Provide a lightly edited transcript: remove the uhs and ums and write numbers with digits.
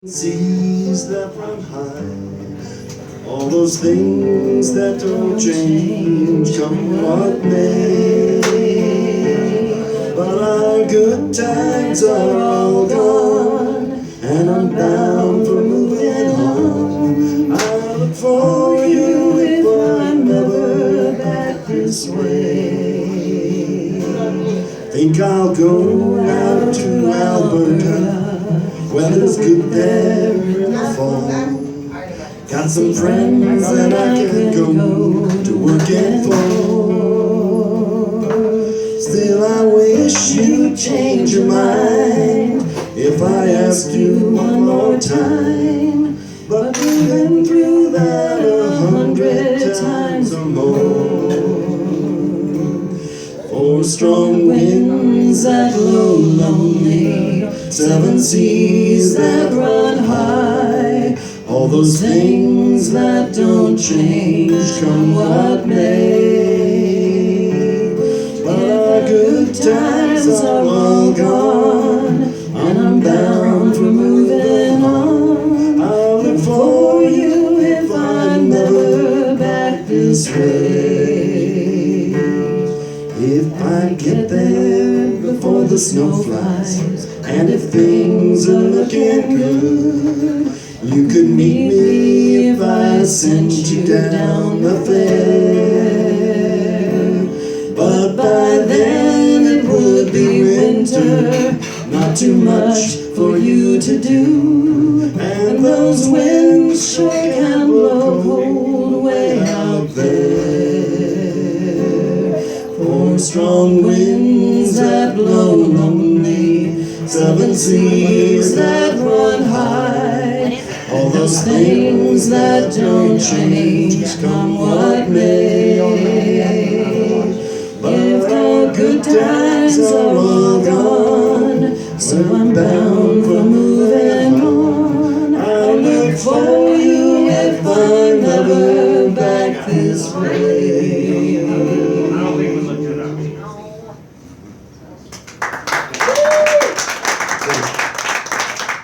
Seas that run high, all those things that don't change, come what may. But our good times are all gone, and I'm bound for moving on. I look for you if I'm never back this way. Think I'll go out to Alberta. Weather's good there in the fall. Got some friends that I can go to working for. Still I wish you'd change your mind if I asked you one more time. But we've been through that 100 times or more. Four strong winds that blow lonely, seven seas that run high, all those things that don't change, come what may. But our good times are all gone, and I'm bound for moving on. I'll look for you if I'm never back this way. If I get there before the snow flies, and if things are looking good, you could meet me if I sent you down the fair. But by then it would be winter, not too much for you to do, and those winds sure can blow cold way out there. Four strong winds that blow lonely, seven seas that run high, all those things that don't change, come what may.